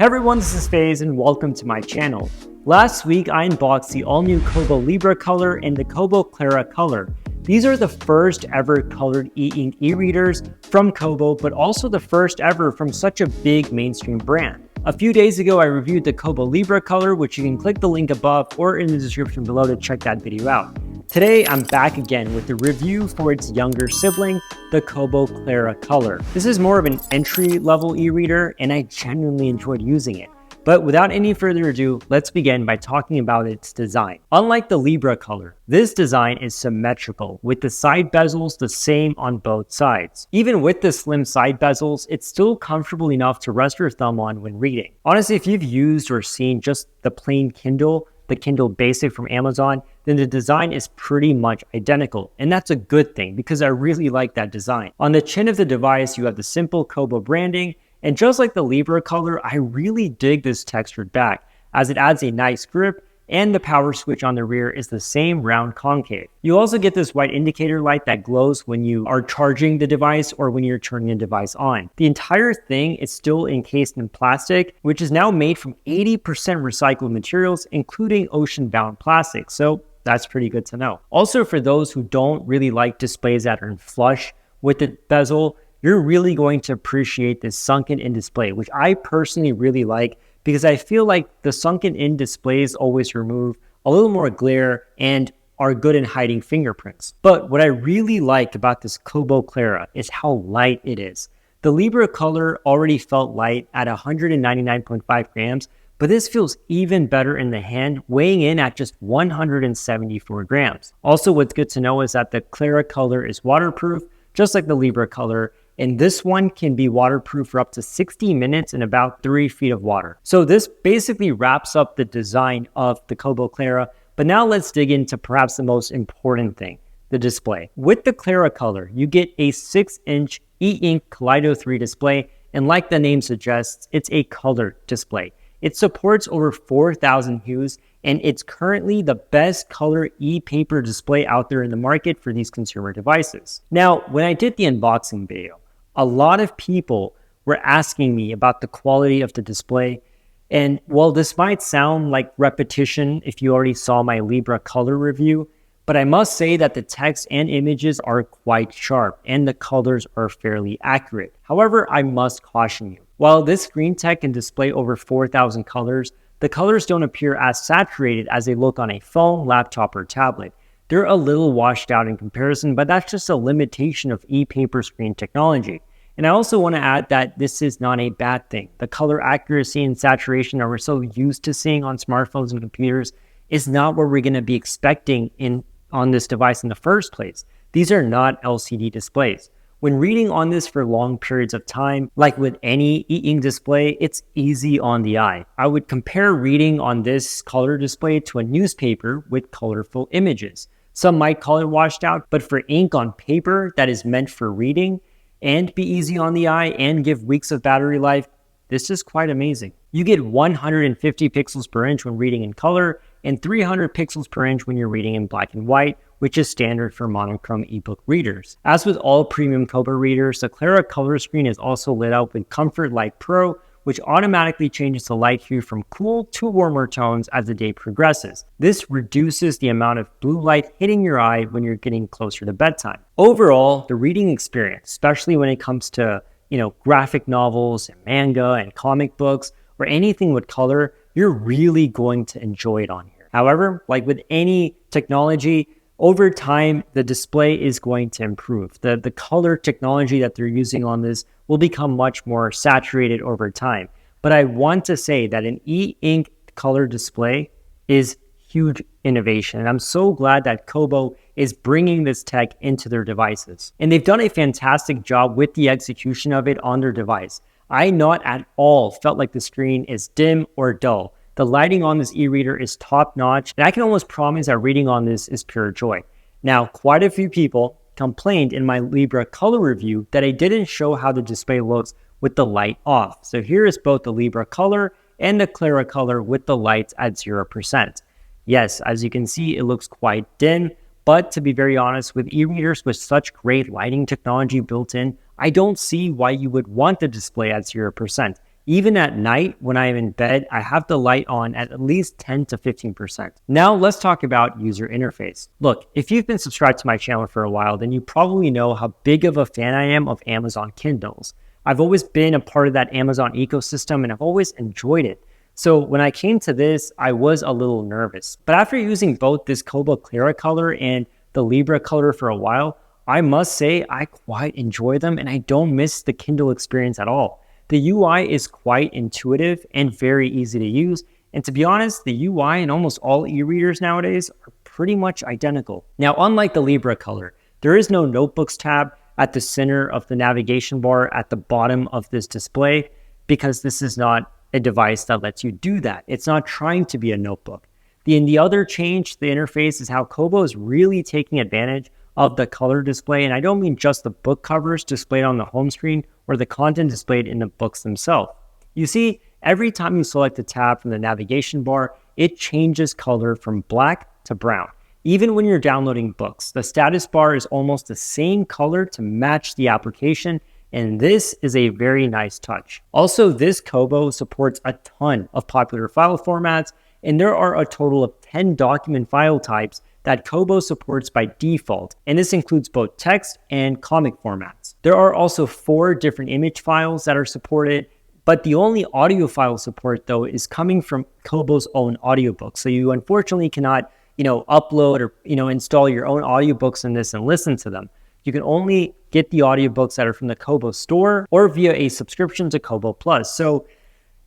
Hey everyone, this is FaZe and welcome to my channel. Last week I unboxed the all-new Kobo Libra color and the Kobo Clara color. These are the first ever colored e-ink e-readers from Kobo, but also the first ever from such a big mainstream brand. A few days ago I reviewed the Kobo Libra color, which you can click the link above or in the description below to check that video out. Today, I'm back again with the review for its younger sibling, the Kobo Clara color. This is more of an entry-level e-reader, and I genuinely enjoyed using it. But without any further ado, let's begin by talking about its design. Unlike the Libra color, this design is symmetrical, with the side bezels the same on both sides. Even with the slim side bezels, it's still comfortable enough to rest your thumb on when reading. Honestly, if you've used or seen just the plain Kindle, the Kindle Basic from Amazon, then the design is pretty much identical. And that's a good thing because I really like that design. On the chin of the device, you have the simple Kobo branding. And just like the Libra color, I really dig this textured back as it adds a nice grip, and the power switch on the rear is the same round concave. You also get this white indicator light that glows when you are charging the device or when you're turning the device on. The entire thing is still encased in plastic, which is now made from 80% recycled materials, including ocean-bound plastic. So that's pretty good to know. Also, for those who don't really like displays that are flush with the bezel, you're really going to appreciate this sunken-in display, which I personally really like because I feel like the sunken-in displays always remove a little more glare and are good in hiding fingerprints. But what I really like about this Kobo Clara is how light it is. The Libra color already felt light at 199.5 grams, but this feels even better in the hand, weighing in at just 174 grams. Also, what's good to know is that the Clara color is waterproof, just like the Libra color, and this one can be waterproof for up to 60 minutes in about 3 feet of water. So this basically wraps up the design of the Kobo Clara, but now let's dig into perhaps the most important thing, the display. With the Clara color, you get a 6-inch e-ink Kaleido 3 display, and like the name suggests, it's a color display. It supports over 4,000 hues, and it's currently the best color e-paper display out there in the market for these consumer devices. Now, when I did the unboxing video, a lot of people were asking me about the quality of the display. And while this might sound like repetition if you already saw my Libra color review, but I must say that the text and images are quite sharp and the colors are fairly accurate. However, I must caution you. While this screen tech can display over 4,000 colors, the colors don't appear as saturated as they look on a phone, laptop, or tablet. They're a little washed out in comparison, but that's just a limitation of e-paper screen technology. And I also want to add that this is not a bad thing. The color accuracy and saturation that we're so used to seeing on smartphones and computers is not what we're going to be expecting on this device in the first place. These are not LCD displays. When reading on this for long periods of time, like with any e-ink display, it's easy on the eye. I would compare reading on this color display to a newspaper with colorful images. Some might call it washed out, but for ink on paper that is meant for reading and be easy on the eye and give weeks of battery life, this is quite amazing. You get 150 pixels per inch when reading in color and 300 pixels per inch when you're reading in black and white, which is standard for monochrome ebook readers. As with all premium Kobo readers, the Clara color screen is also lit up with Comfort Light Pro, which automatically changes the light hue from cool to warmer tones as the day progresses. This reduces the amount of blue light hitting your eye when you're getting closer to bedtime. Overall, the reading experience, especially when it comes to graphic novels and manga and comic books or anything with color, you're really going to enjoy it on here. However, like with any technology, over time, the display is going to improve. The color technology that they're using on this will become much more saturated over time. But I want to say that an e-ink color display is huge innovation. And I'm so glad that Kobo is bringing this tech into their devices. And they've done a fantastic job with the execution of it on their device. I not at all felt like the screen is dim or dull. The lighting on this e-reader is top-notch, and I can almost promise that reading on this is pure joy. Now, quite a few people complained in my Libra color review that I didn't show how the display looks with the light off. So here is both the Libra color and the Clara color with the lights at 0%. Yes, as you can see, it looks quite dim, but to be very honest, with e-readers with such great lighting technology built in, I don't see why you would want the display at 0%. Even at night when I am in bed, I have the light on at least 10 to 15%. Now let's talk about user interface. Look, if you've been subscribed to my channel for a while, then you probably know how big of a fan I am of Amazon Kindles. I've always been a part of that Amazon ecosystem and I've always enjoyed it. So when I came to this, I was a little nervous. But after using both this Kobo Clara color and the Libra color for a while, I must say I quite enjoy them and I don't miss the Kindle experience at all. The UI is quite intuitive and very easy to use. And to be honest, the UI in almost all e-readers nowadays are pretty much identical. Now, unlike the Libra color, there is no Notebooks tab at the center of the navigation bar at the bottom of this display because this is not a device that lets you do that. It's not trying to be a notebook. The other change to the interface is how Kobo is really taking advantage of the color display. And I don't mean just the book covers displayed on the home screen or the content displayed in the books themselves. You see, every time you select a tab from the navigation bar, it changes color from black to brown. Even when you're downloading books, the status bar is almost the same color to match the application, and this is a very nice touch. Also, this Kobo supports a ton of popular file formats, and there are a total of 10 document file types that Kobo supports by default, and this includes both text and comic formats. There are also 4 different image files that are supported, but the only audio file support though is coming from Kobo's own audiobooks. So you unfortunately cannot, upload or, install your own audiobooks in this and listen to them. You can only get the audiobooks that are from the Kobo store or via a subscription to Kobo Plus. So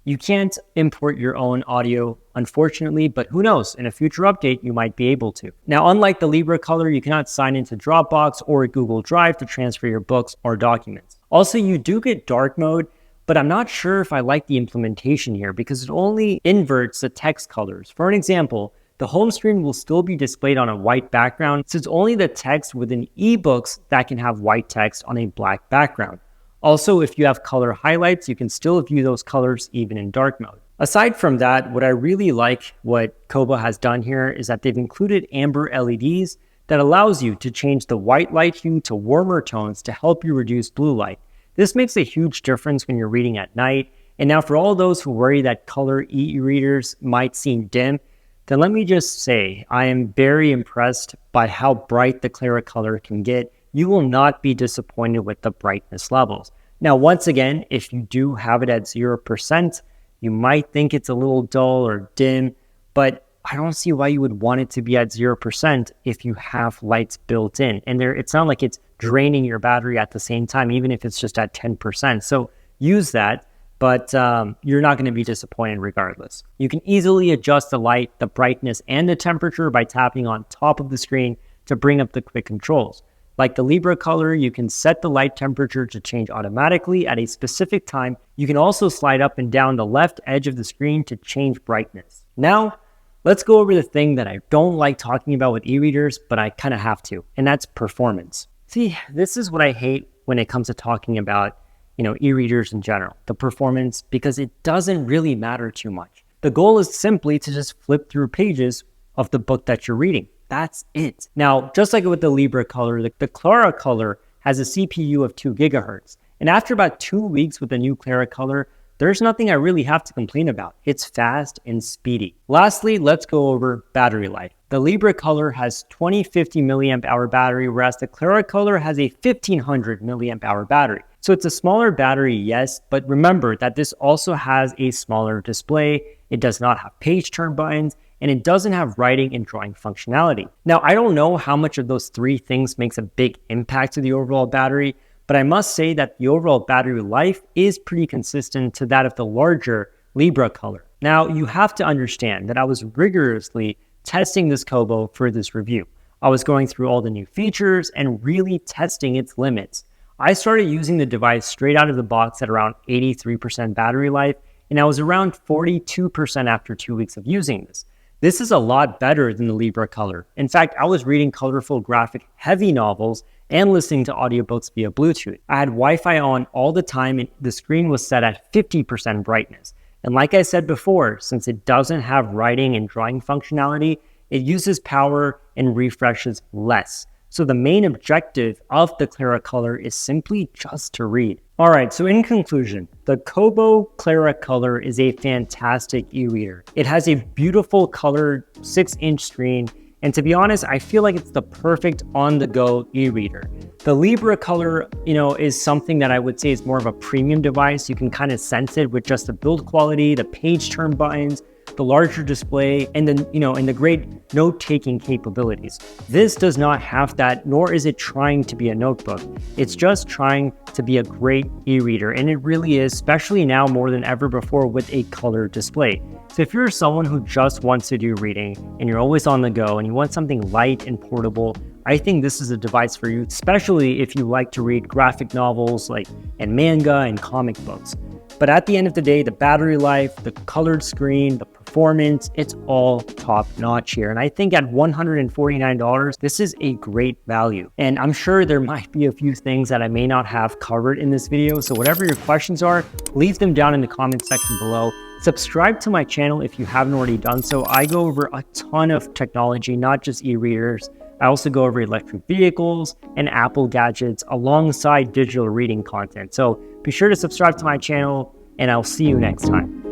you can't import your own audio, unfortunately, but who knows? In a future update, you might be able to. Now, unlike the Libra color, you cannot sign into Dropbox or Google Drive to transfer your books or documents. Also, you do get dark mode, but I'm not sure if I like the implementation here because it only inverts the text colors. For an example, the home screen will still be displayed on a white background since only the text within ebooks that can have white text on a black background. Also, if you have color highlights, you can still view those colors even in dark mode. Aside from that, what I really like what Kobo has done here is that they've included amber LEDs that allows you to change the white light hue to warmer tones to help you reduce blue light. This makes a huge difference when you're reading at night. And now for all those who worry that color e-readers might seem dim, then let me just say, I am very impressed by how bright the Clara color can get. You will not be disappointed with the brightness levels. Now, once again, if you do have it at 0%, you might think it's a little dull or dim, but I don't see why you would want it to be at 0% if you have lights built in. And it's not like it's draining your battery at the same time, even if it's just at 10%. So use that, but you're not going to be disappointed regardless. You can easily adjust the light, the brightness, and the temperature by tapping on top of the screen to bring up the quick controls. Like the Libra color, you can set the light temperature to change automatically at a specific time. You can also slide up and down the left edge of the screen to change brightness. Now, let's go over the thing that I don't like talking about with e-readers, but I kind of have to, and that's performance. See, this is what I hate when it comes to talking about, e-readers in general, the performance, because it doesn't really matter too much. The goal is simply to just flip through pages of the book that you're reading. That's it. Now, just like with the Libra color, the Clara color has a CPU of 2 gigahertz. And after about 2 weeks with the new Clara color, there's nothing I really have to complain about. It's fast and speedy. Lastly, let's go over battery life. The Libra color has 2050 milliamp hour battery, whereas the Clara color has a 1500 milliamp hour battery. So it's a smaller battery, yes, but remember that this also has a smaller display. It does not have page turn buttons, and it doesn't have writing and drawing functionality. Now, I don't know how much of those 3 things makes a big impact to the overall battery, but I must say that the overall battery life is pretty consistent to that of the larger Libra color. Now, you have to understand that I was rigorously testing this Kobo for this review. I was going through all the new features and really testing its limits. I started using the device straight out of the box at around 83% battery life, and I was around 42% after 2 weeks of using this. This is a lot better than the Libra color. In fact, I was reading colorful graphic heavy novels and listening to audiobooks via Bluetooth. I had Wi-Fi on all the time and the screen was set at 50% brightness. And like I said before, since it doesn't have writing and drawing functionality, it uses power and refreshes less. So the main objective of the Clara color is simply just to read. All right, so in conclusion, the Kobo Clara color is a fantastic e-reader. It has a beautiful colored 6-inch screen, and to be honest, I feel like it's the perfect on-the-go e-reader. The Libra color, is something that I would say is more of a premium device. You can kind of sense it with just the build quality, the page turn buttons, the larger display, and then, and the great note-taking capabilities. This does not have that, nor is it trying to be a notebook. It's just trying to be a great e-reader, and it really is, especially now more than ever before with a color display. So if you're someone who just wants to do reading and you're always on the go and you want something light and portable, I think this is a device for you, especially if you like to read graphic novels and manga and comic books. But at the end of the day, the battery life, the colored screen, the performance, it's all top notch here. And I think at $149, this is a great value. And I'm sure there might be a few things that I may not have covered in this video. So whatever your questions are, leave them down in the comment section below. Subscribe to my channel if you haven't already done so. I go over a ton of technology, not just e-readers. I also go over electric vehicles and Apple gadgets alongside digital reading content. So be sure to subscribe to my channel, and I'll see you next time.